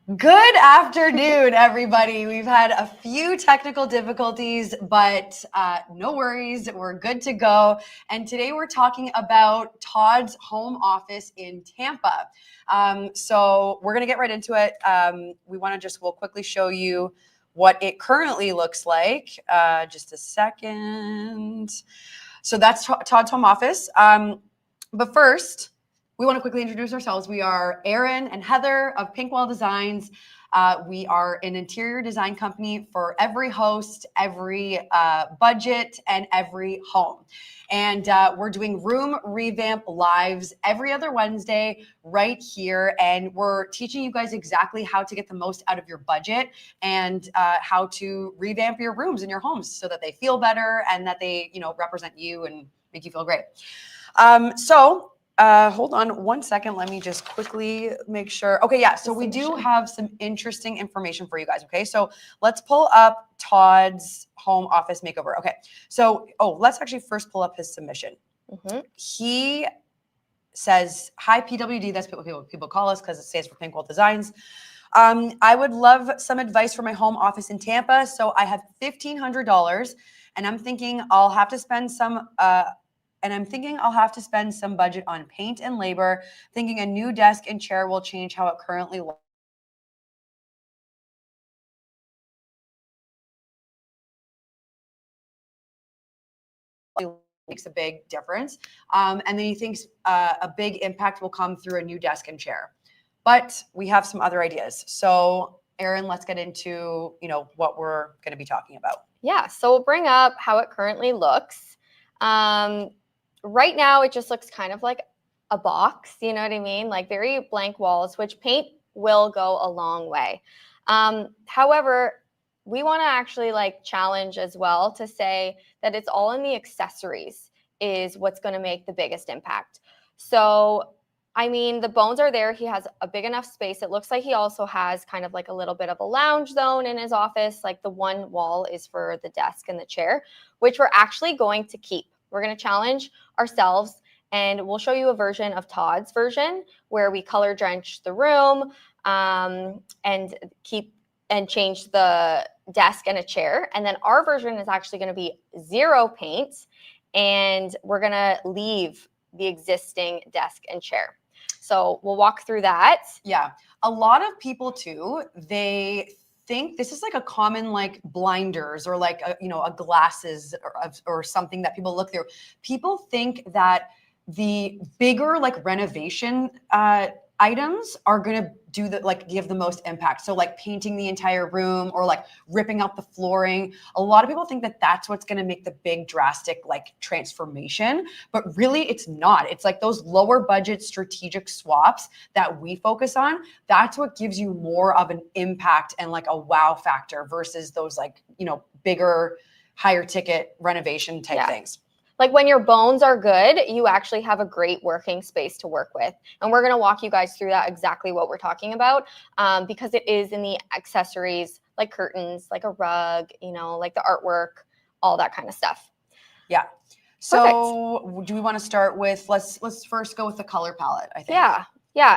Good afternoon, everybody. We've had a few technical difficulties, but no worries. We're good to go. And today we're talking about Todd's home office in Tampa. So we're going to get right into it. We'll quickly show you what it currently looks like. Just a second. So that's Todd's home office. But first, we want to quickly introduce ourselves. We are Aaron and Heather of Pinkwell Designs. We are an interior design company for every host, every budget, and every home. And we're doing Room Revamp lives every other Wednesday right here. And we're teaching you guys exactly how to get the most out of your budget and how to revamp your rooms in your homes so that they feel better and that they, represent you and make you feel great. Hold on one second. Let me just quickly make sure. Okay, yeah. So we do have some interesting information for you guys. Okay, so let's pull up Todd's home office makeover. Okay, so let's actually first pull up his submission. He says, "Hi PWD." That's what people call us because it stands for Pinkwell Designs. I would love some advice for my home office in Tampa. So I have $1,500, and I'm thinking I'll have to spend some. I'll have to spend some budget on paint and labor, thinking a new desk and chair will change how it currently looks. Makes a big difference. And then he thinks a big impact will come through a new desk and chair. But we have some other ideas. So Erin, let's get into, what we're going to be talking about. Yeah, so we'll bring up how it currently looks. Right now, it just looks kind of like a box, you know what I mean? Like very blank walls, which paint will go a long way. However, we want to actually challenge as well to say that it's all in the accessories is what's going to make the biggest impact. So, I mean, the bones are there. He has a big enough space. It looks like he also has kind of like a little bit of a lounge zone in his office. Like the one wall is for the desk and the chair, which we're actually going to keep. We're going to challenge ourselves, and we'll show you a version of Todd's version where we color drench the room and change the desk and a chair. And then our version is actually going to be zero paint, and we're going to leave the existing desk and chair. So we'll walk through that. Yeah. A lot of people too, they think this is like a common blinders or a glasses or something that people look through. People think that the bigger renovation items are going to give the most impact. So painting the entire room or ripping out the flooring. A lot of people think that that's what's going to make the big drastic transformation, but really it's not. It's those lower budget strategic swaps that we focus on. That's what gives you more of an impact and a wow factor versus those bigger, higher ticket renovation type things. Like when your bones are good, you actually have a great working space to work with. And we're going to walk you guys through that, exactly what we're talking about, because it is in the accessories, like curtains, like a rug, like the artwork, all that kind of stuff. Yeah. So perfect. Do we want to start with, let's first go with the color palette, I think. Yeah.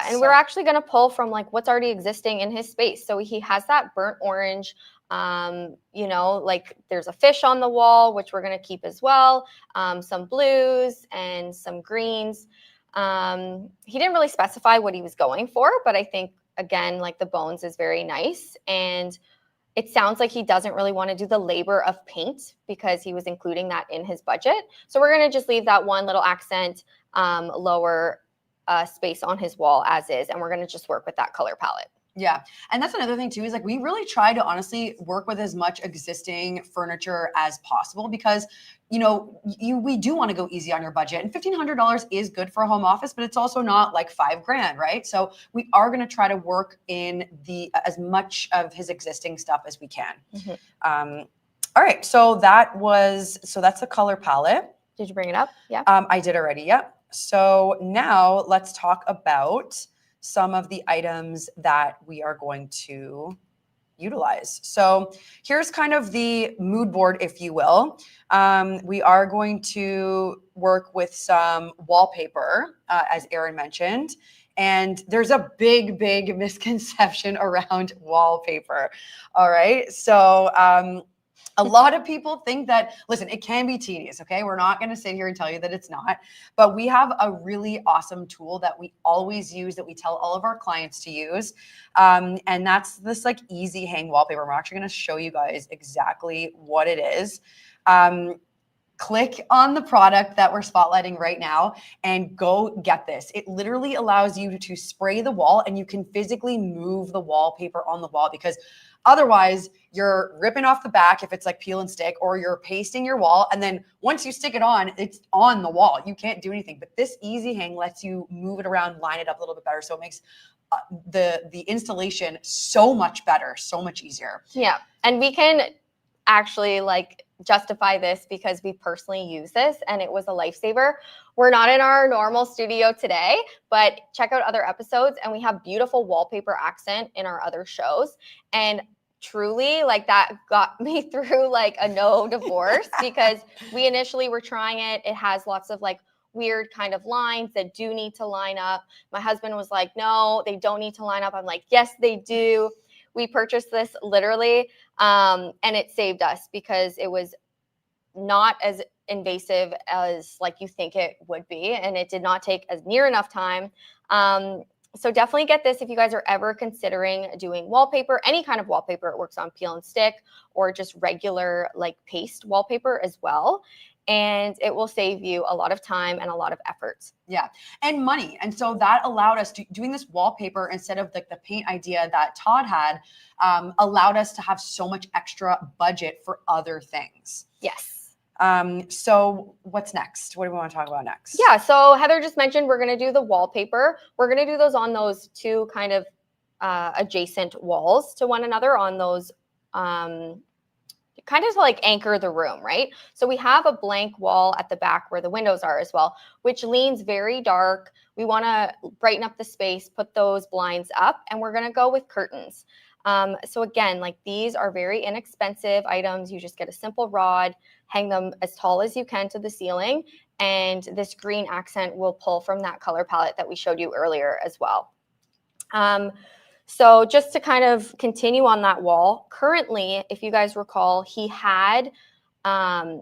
And we're actually going to pull from what's already existing in his space. So he has that burnt orange, there's a fish on the wall, which we're going to keep as well. Some blues and some greens. He didn't really specify what he was going for, but I think again, the bones is very nice. And it sounds like he doesn't really want to do the labor of paint because he was including that in his budget. So we're going to just leave that one little accent, lower space on his wall as is. And we're going to just work with that color palette. Yeah. And that's another thing too, is we really try to honestly work with as much existing furniture as possible because, we do want to go easy on your budget, and $1,500 is good for a home office, but it's also not $5,000, right? So we are going to try to work in as much of his existing stuff as we can. Mm-hmm. All right. So that's the color palette. Did you bring it up? Yeah. I did already. Yep. So now let's talk about some of the items that we are going to utilize. So here's kind of the mood board, if you will. We are going to work with some wallpaper, as Erin mentioned, And there's a big, big misconception around wallpaper. All right. So, a lot of people think that, listen, it can be tedious, okay? We're not going to sit here and tell you that it's not, but we have a really awesome tool that we always use, that we tell all of our clients to use. And that's this like easy hang wallpaper. We're actually going to show you guys exactly what it is. Click on the product that we're spotlighting right now and go get this. It literally allows you to spray the wall, and you can physically move the wallpaper on the wall, because otherwise you're ripping off the back if it's like peel and stick, or you're pasting your wall. And then once you stick it on, it's on the wall. You can't do anything. But this easy hang lets you move it around, line it up a little bit better. So it makes the installation so much better, so much easier. Yeah. And we can actually like justify this because we personally use this and it was a lifesaver. We're not in our normal studio today, but check out other episodes, and we have beautiful wallpaper accent in our other shows. And truly, like, that got me through like a no divorce because we initially were trying it. It has lots of like weird kind of lines that do need to line up. My husband was like, no, they don't need to line up. I'm like, yes, they do. We purchased this literally, and it saved us because it was not as invasive as like you think it would be, and it did not take as near enough time. So definitely get this if you guys are ever considering doing wallpaper, any kind of wallpaper. It works on peel and stick or just regular like paste wallpaper as well. And it will save you a lot of time and a lot of effort. Yeah, and money. And so that allowed us to doing this wallpaper instead of like the paint idea that Todd had, allowed us to have so much extra budget for other things. Yes. So what's next? What do we want to talk about next? Yeah, so Heather just mentioned we're going to do the wallpaper. We're going to do those on those two kind of adjacent walls to one another, on those kind of like anchor the room, right? So we have a blank wall at the back where the windows are as well, which leans very dark. We want to brighten up the space, put those blinds up, and we're going to go with curtains. So again, like, these are very inexpensive items. You just get a simple rod, hang them as tall as you can to the ceiling, and this green accent will pull from that color palette that we showed you earlier as well. So just to kind of continue on that wall, currently, if you guys recall, he had kind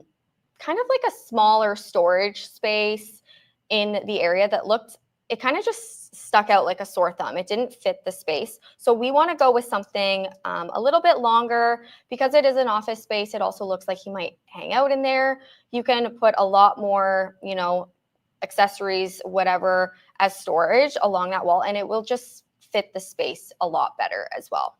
of like a smaller storage space in the area that looked, it kind of just stuck out like a sore thumb. It didn't fit the space. So we want to go with something a little bit longer. Because it is an office space, it also looks like he might hang out in there. You can put a lot more, you know, accessories, whatever, as storage along that wall, and it will just fit the space a lot better as well.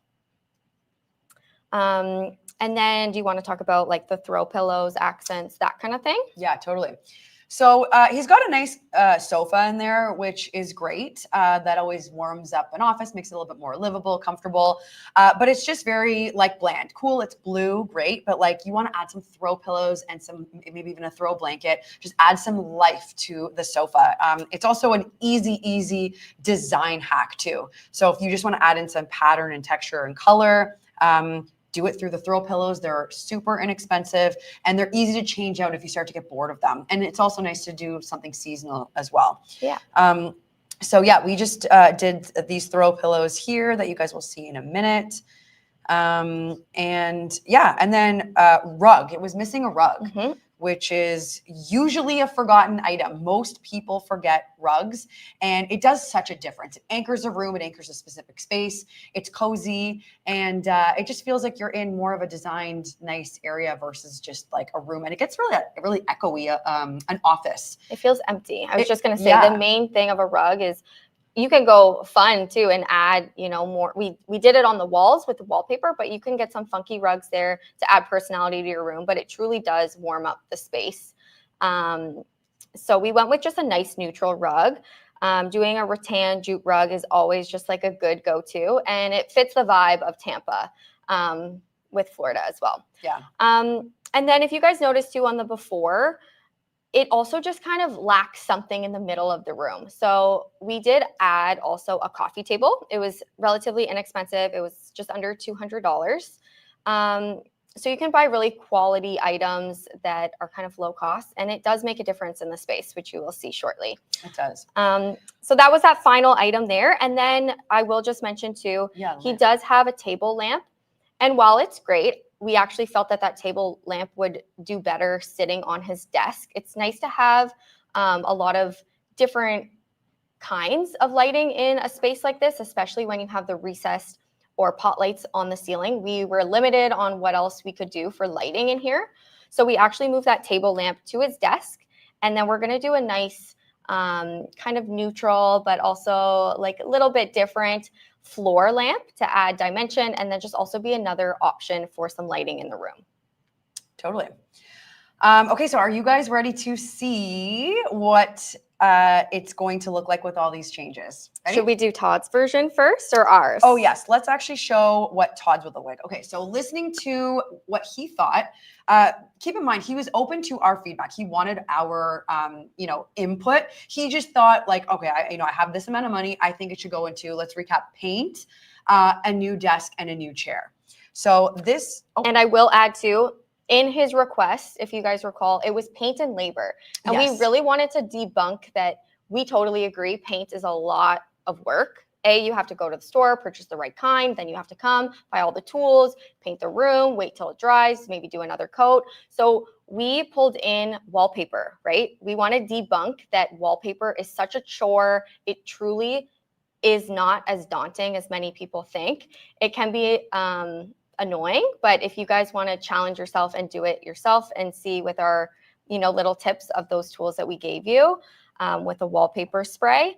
And then do you want to talk about like the throw pillows, accents, that kind of thing? Yeah, totally. So he's got a nice sofa in there, which is great. That always warms up an office, makes it a little bit more livable, comfortable. But it's just very like bland. Cool, it's blue, great. But like, you want to add some throw pillows and some, maybe even a throw blanket. Just add some life to the sofa. It's also an easy design hack too. So if you just want to add in some pattern and texture and color, do it through the throw pillows. They're super inexpensive and they're easy to change out if you start to get bored of them. And it's also nice to do something seasonal as well. Yeah. So yeah, we just did these throw pillows here that you guys will see in a minute. And yeah, and then rug. It was missing a rug, which is usually a forgotten item. Most people forget rugs, and it does such a difference. It anchors a room, it anchors a specific space. It's cozy, and it just feels like you're in more of a designed, nice area versus just like a room. And it gets really echoey, an office. It feels empty. I was just going to say, the main thing of a rug is you can go fun too and add, you know, more. We did it on the walls with the wallpaper, but you can get some funky rugs there to add personality to your room, but it truly does warm up the space. So we went with just a nice neutral rug. Doing a rattan jute rug is always just like a good go-to, and it fits the vibe of Tampa with Florida as well. Yeah. And then if you guys noticed too on the before, it also just kind of lacks something in the middle of the room. So we did add also a coffee table. It was relatively inexpensive. It was just under $200. So you can buy really quality items that are kind of low cost, and it does make a difference in the space, which you will see shortly. It does. So that was that final item there. And then I will just mention too, he does have a table lamp. And while it's great, we actually felt that that table lamp would do better sitting on his desk. It's nice to have a lot of different kinds of lighting in a space like this, especially when you have the recessed or pot lights on the ceiling. We were limited on what else we could do for lighting in here. So we actually moved that table lamp to his desk. And then we're going to do a nice kind of neutral, but also like a little bit different floor lamp to add dimension, and then just also be another option for some lighting in the room. Totally. Okay, so are you guys ready to see what it's going to look like with all these changes? Ready? Should we do Todd's version first or ours? Oh, yes. Let's actually show what Todd's would look like. Okay, so listening to what he thought, keep in mind, he was open to our feedback. He wanted our, input. He just thought like, okay, I have this amount of money. I think it should go into, let's recap, paint, a new desk, and a new chair. So this. Oh. And I will add too, in his request, if you guys recall, it was paint and labor. And yes. We really wanted to debunk that. We totally agree. Paint is a lot of work. You have to go to the store, purchase the right kind, then you have to come, buy all the tools, paint the room, wait till it dries, maybe do another coat. So we pulled in wallpaper, right? We want to debunk that wallpaper is such a chore. It truly is not as daunting as many people think. It can be annoying, but if you guys want to challenge yourself and do it yourself and see with our little tips of those tools that we gave you with a wallpaper spray,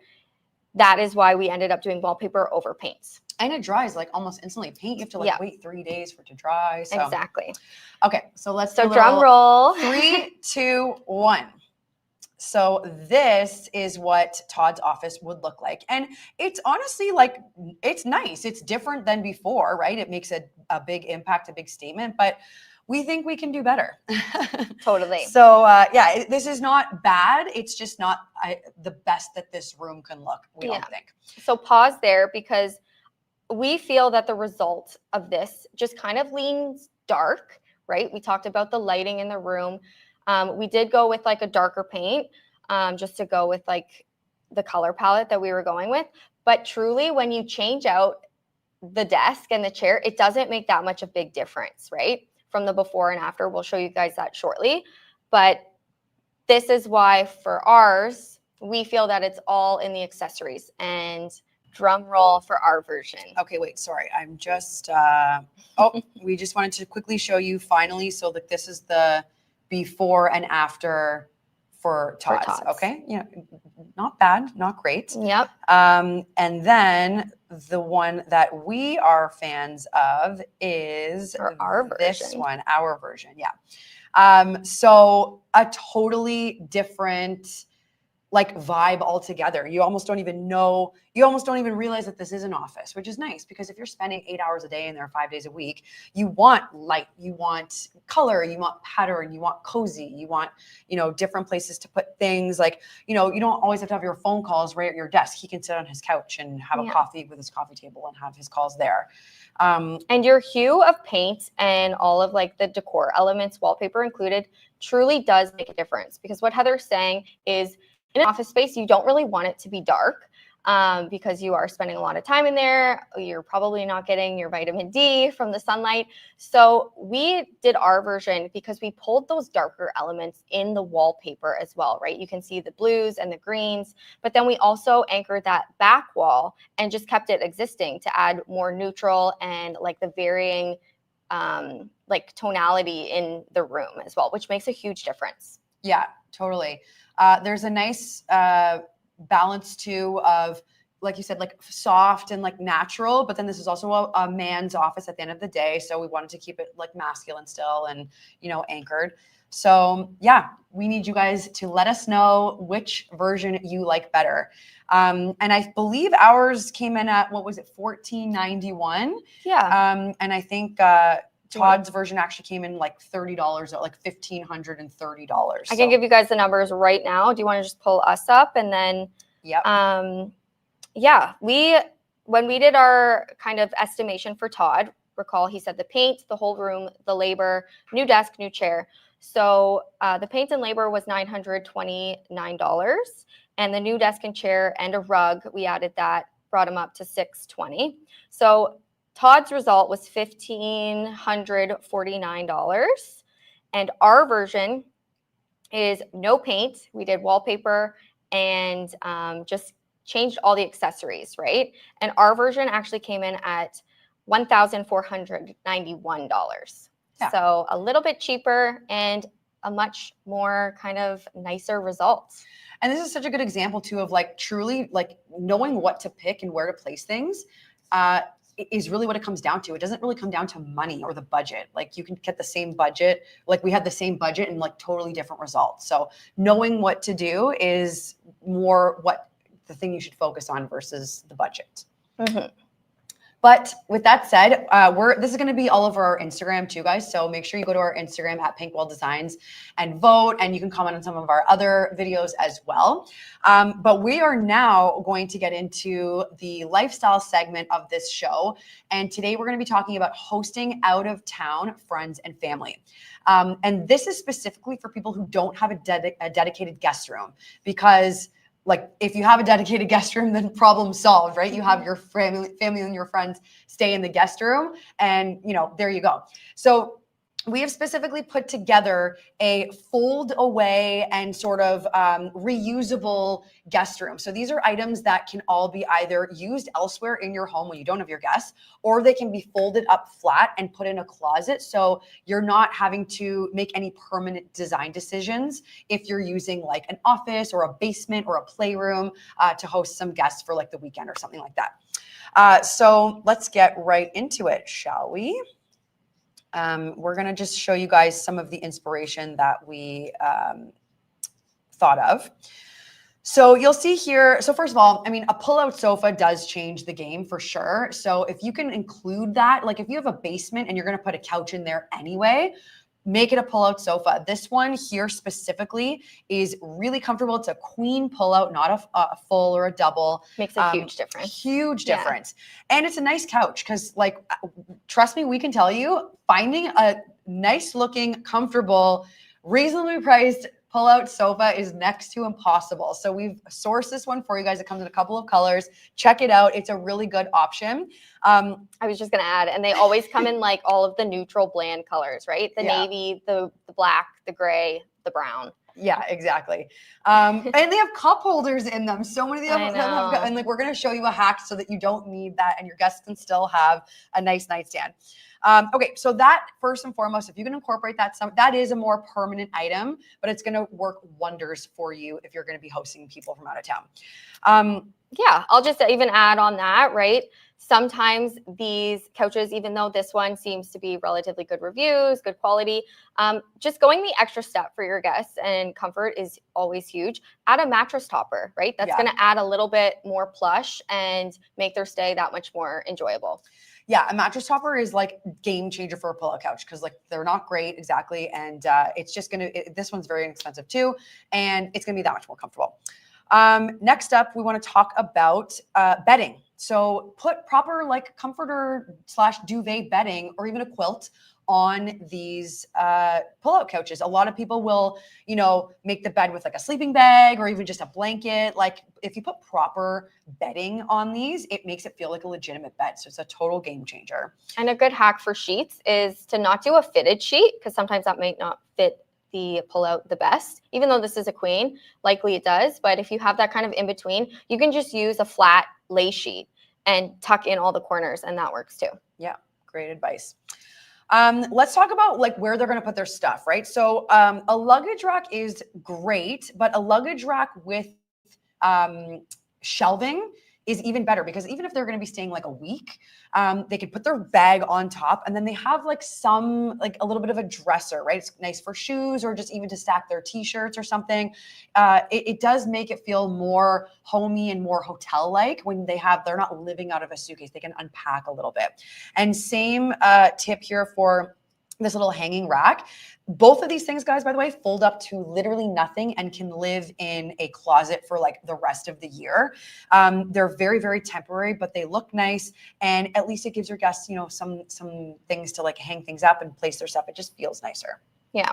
that is why we ended up doing wallpaper over paints. And it dries like almost instantly. Paint, you have to wait 3 days for it to dry. So. Exactly. Okay, so let's do drum roll. 3, 2, 1. So this is what Todd's office would look like. And it's honestly like, it's nice. It's different than before, right? It makes a big impact, a big statement, but we think we can do better. Totally. So this is not bad. It's just not the best that this room can look, we don't think. So pause there, because we feel that the result of this just kind of leans dark, right? We talked about the lighting in the room. We did go with like a darker paint just to go with like the color palette that we were going with. But truly, when you change out the desk and the chair, it doesn't make that much of a big difference, right? From the before and after. We'll show you guys that shortly. But this is why for ours, we feel that it's all in the accessories. And drum roll for our version. Okay, wait, sorry. I'm just, we just wanted to quickly show you finally. So that this is the before and after for Todd's. Okay, not bad, not great. Yep. And then the one that we are fans of is this one, our version. Yeah. So a totally different like vibe altogether. You almost don't even realize that this is an office, which is nice, because if you're spending 8 hours a day and there are 5 days a week, you want light, you want color, you want pattern, you want cozy, you want, different places to put things. Like, you don't always have to have your phone calls right at your desk. He can sit on his couch and have a coffee with his coffee table and have his calls there. And your hue of paint and all of like the decor elements, wallpaper included, truly does make a difference, because what Heather's saying is, in an office space, you don't really want it to be dark because you are spending a lot of time in there. You're probably not getting your vitamin D from the sunlight. So we did our version because we pulled those darker elements in the wallpaper as well, right? You can see the blues and the greens, but then we also anchored that back wall and just kept it existing to add more neutral and like the varying like tonality in the room as well, which makes a huge difference. Yeah, totally. There's a nice balance too of, like you said, like soft and like natural, but then this is also a man's office at the end of the day. So we wanted to keep it like masculine still and, anchored. So yeah, we need you guys to let us know which version you like better. And I believe ours came in at, what was it, $14.91? Yeah. And I think, Todd's version actually came in like $30, like $1,530. I can give you guys the numbers right now. Do you want to just pull us up and then? Yep. When we did our kind of estimation for Todd, recall, he said the paint, the whole room, the labor, new desk, new chair. So the paint and labor was $929, and the new desk and chair and a rug, we added that, brought him up to $620. So Todd's result was $1,549, and our version is no paint. We did wallpaper and just changed all the accessories, right? And our version actually came in at $1,491. Yeah. So a little bit cheaper and a much more kind of nicer result. And this is such a good example too of like truly like knowing what to pick and where to place things is really what it comes down to. It doesn't really come down to money or the budget. Like you can get the same budget, like we had the same budget and like totally different results. So knowing what to do is more what the thing you should focus on versus the budget. Mm-hmm. But with that said, this is going to be all over our Instagram too, guys. So make sure you go to our Instagram at Pinkwell Designs and vote, and you can comment on some of our other videos as well. But we are now going to get into the lifestyle segment of this show. And today we're going to be talking about hosting out of town friends and family. And this is specifically for people who don't have a dedicated guest room, because like if you have a dedicated guest room, then problem solved, right? You have your family and your friends stay in the guest room, and there you go. So we have specifically put together a fold away and sort of reusable guest room. So these are items that can all be either used elsewhere in your home when you don't have your guests, or they can be folded up flat and put in a closet. So you're not having to make any permanent design decisions if you're using like an office or a basement or a playroom to host some guests for like the weekend or something like that. So let's get right into it, shall we? We're going to just show you guys some of the inspiration that we thought of. So you'll see here. So first of all, I mean, a pull-out sofa does change the game for sure. So if you can include that, like if you have a basement and you're going to put a couch in there anyway, make it a pull-out sofa. This one here specifically is really comfortable. It's a queen pull-out, not a full or a double. Makes a huge difference. Huge difference. Yeah. And it's a nice couch because, like, trust me, we can tell you, finding a nice-looking, comfortable, reasonably priced pull-out sofa is next to impossible. So we've sourced this one for you guys. It comes in a couple of colors. Check it out. It's a really good option. I was just going to add, and they always come in like all of the neutral bland colors, right? The navy, the black, the gray, the brown. Yeah, exactly. And they have cup holders in them. So many of them have, and like we're going to show you a hack so that you don't need that and your guests can still have a nice nightstand. Okay, so that first and foremost, if you can incorporate that is a more permanent item, but it's going to work wonders for you if you're going to be hosting people from out of town. Yeah, I'll just even add on that, right? Sometimes these couches, even though this one seems to be relatively good reviews, good quality, just going the extra step for your guests and comfort is always huge. Add a mattress topper, right? That's going to add a little bit more plush and make their stay that much more enjoyable. Yeah, a mattress topper is like game changer for a pull-out couch because like they're not great exactly, and it's just this one's very inexpensive too, and it's gonna be that much more comfortable. Next up, we want to talk about bedding. So put proper like comforter / duvet bedding or even a quilt on these pull-out couches. A lot of people will, make the bed with like a sleeping bag or even just a blanket. Like if you put proper bedding on these, it makes it feel like a legitimate bed. So it's a total game changer. And a good hack for sheets is to not do a fitted sheet because sometimes that might not fit the pull-out the best. Even though this is a queen, likely it does. But if you have that kind of in between, you can just use a flat lay sheet and tuck in all the corners, and that works too. Yeah, great advice. Let's talk about like where they're going to put their stuff, right? So a luggage rack is great, but a luggage rack with shelving is even better because even if they're going to be staying like a week, they can put their bag on top and then they have like a little bit of a dresser, right? It's nice for shoes or just even to stack their t-shirts or something. It does make it feel more homey and more hotel-like when they're not living out of a suitcase. They can unpack a little bit. And same tip here for this little hanging rack. Both of these things, guys, by the way, fold up to literally nothing and can live in a closet for like the rest of the year. They're very, very temporary, but they look nice. And at least it gives your guests, you know, some things to like hang things up and place their stuff. It just feels nicer. Yeah.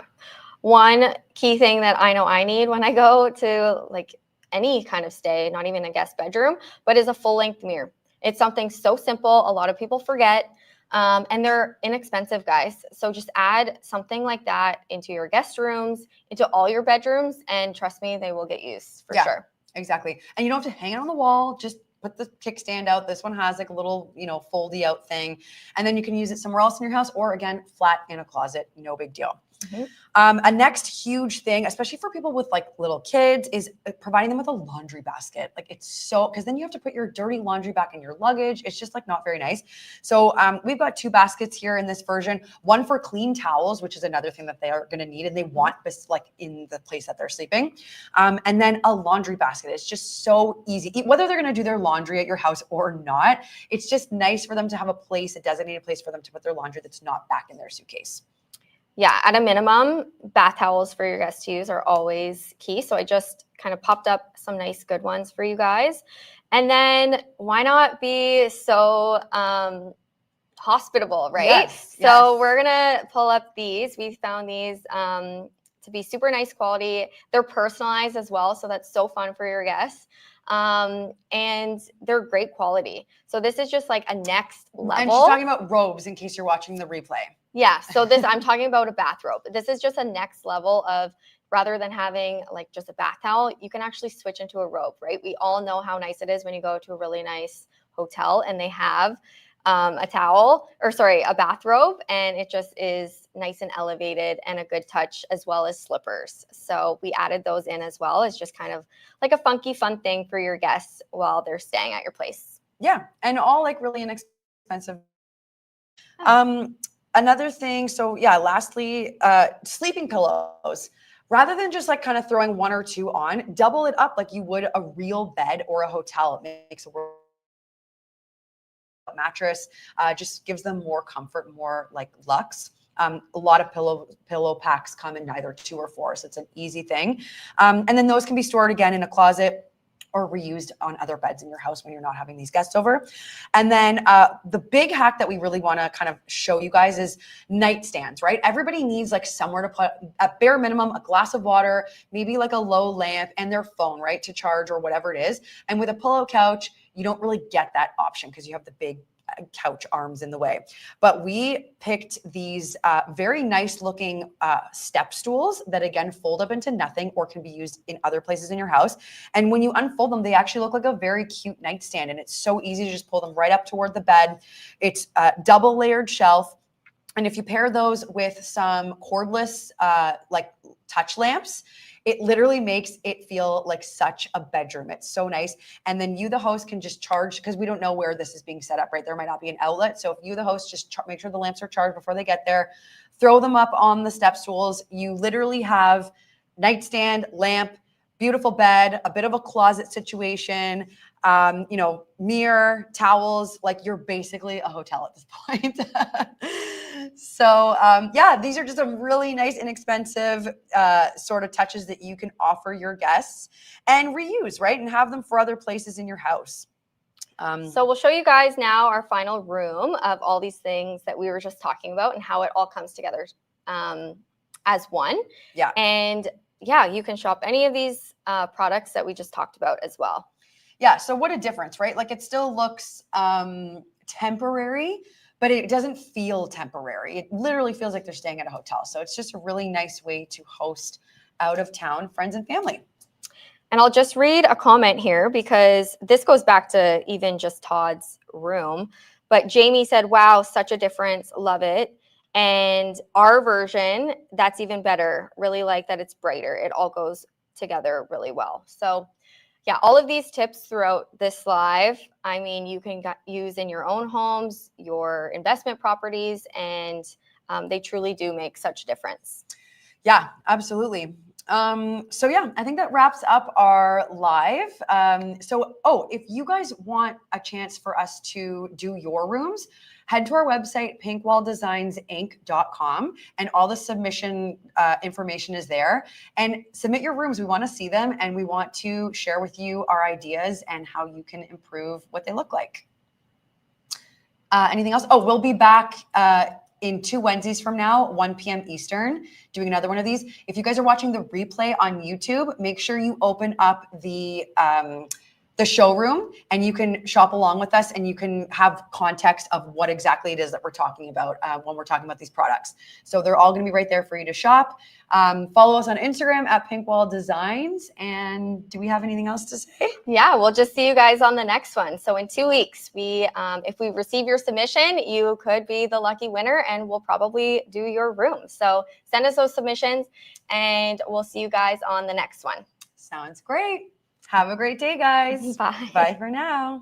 One key thing that I know I need when I go to like any kind of stay, not even a guest bedroom, but is a full length mirror. It's something so simple. A lot of people forget. And they're inexpensive, guys. So just add something like that into your guest rooms, into all your bedrooms, and trust me, they will get used for sure. Exactly. And you don't have to hang it on the wall. Just put the kickstand out. This one has like a little, you know, foldy out thing. And then you can use it somewhere else in your house, or again, flat in a closet. No big deal. Mm-hmm. A next huge thing, especially for people with like little kids, is providing them with a laundry basket. Like it's so, because then you have to put your dirty laundry back in your luggage. It's just like not very nice. So we've got 2 baskets here in this version, one for clean towels, which is another thing that they are going to need and they want this like in the place that they're sleeping. And then a laundry basket. It's just so easy, whether they're going to do their laundry at your house or not. It's just nice for them to have a place, a designated place for them to put their laundry that's not back in their suitcase. Yeah, at a minimum, bath towels for your guests to use are always key. So I just kind of popped up some nice good ones for you guys. And then why not be so hospitable, right? Yes, so we're going to pull up these. We found these to be super nice quality. They're personalized as well. So that's so fun for your guests. And they're great quality. So this is just like a next level. And she's talking about robes in case you're watching the replay. Yeah, so this, I'm talking about a bathrobe. This is just a next level of, rather than having like just a bath towel, you can actually switch into a robe, right? We all know how nice it is when you go to a really nice hotel and they have a bathrobe, and it just is nice and elevated and a good touch, as well as slippers. So we added those in as well. It's just kind of like a funky, fun thing for your guests while they're staying at your place. Yeah, and all like really inexpensive. Another thing, so yeah, lastly, sleeping pillows. Rather than just like kind of throwing 1 or 2 on, double it up like you would a real bed or a hotel. It makes a mattress, just gives them more comfort, more like luxe. A lot of pillow packs come in either 2 or 4, so it's an easy thing. And then those can be stored again in a closet or reused on other beds in your house when you're not having these guests over. And then the big hack that we really want to kind of show you guys is nightstands, right? Everybody needs like somewhere to put, at bare minimum, a glass of water, maybe like a low lamp, and their phone, right, to charge or whatever it is. And with a pillow couch, you don't really get that option because you have the big couch arms in the way. But we picked these very nice looking step stools that again fold up into nothing or can be used in other places in your house. And when you unfold them, they actually look like a very cute nightstand, and it's so easy to just pull them right up toward the bed. It's a double layered shelf. And if you pair those with some cordless like touch lamps, it literally makes it feel like such a bedroom. It's so nice. And then you, the host, can just charge, because we don't know where this is being set up, right? There might not be an outlet. So if you, the host, just make sure the lamps are charged before they get there, throw them up on the step stools. You literally have nightstand, lamp, beautiful bed, a bit of a closet situation, you know, mirror, towels, like you're basically a hotel at this point. So yeah, these are just some really nice, inexpensive sort of touches that you can offer your guests and reuse, right? And have them for other places in your house. So we'll show you guys now our final room of all these things that we were just talking about and how it all comes together as one. Yeah. And yeah, you can shop any of these products that we just talked about as well. Yeah. So what a difference, right? Like it still looks temporary, but it doesn't feel temporary. It literally feels like they're staying at a hotel. So it's just a really nice way to host out of town friends and family. And I'll just read a comment here because this goes back to even just Todd's room. But Jamie said, wow, such a difference. Love it. And our version, that's even better. Really like that it's brighter. It all goes together really well. So yeah, all of these tips throughout this live, I mean, you can use in your own homes, your investment properties, and they truly do make such a difference. Yeah, absolutely. So yeah, I think that wraps up our live. If you guys want a chance for us to do your rooms, head to our website, pinkwalldesigns.inc.com, and all the submission information is there. And submit your rooms. We want to see them, and we want to share with you our ideas and how you can improve what they look like. Anything else? Oh, we'll be back in 2 Wednesdays from now, 1 p.m. Eastern, doing another one of these. If you guys are watching the replay on YouTube, make sure you open up the showroom and you can shop along with us and you can have context of what exactly it is that we're talking about when we're talking about these products. So they're all going to be right there for you to shop. Follow us on Instagram at Pinkwall Designs. And do we have anything else to say? Yeah, we'll just see you guys on the next one. So in 2 weeks, if we receive your submission, you could be the lucky winner and we'll probably do your room. So send us those submissions and we'll see you guys on the next one. Sounds great. Have a great day, guys. Bye. Bye for now.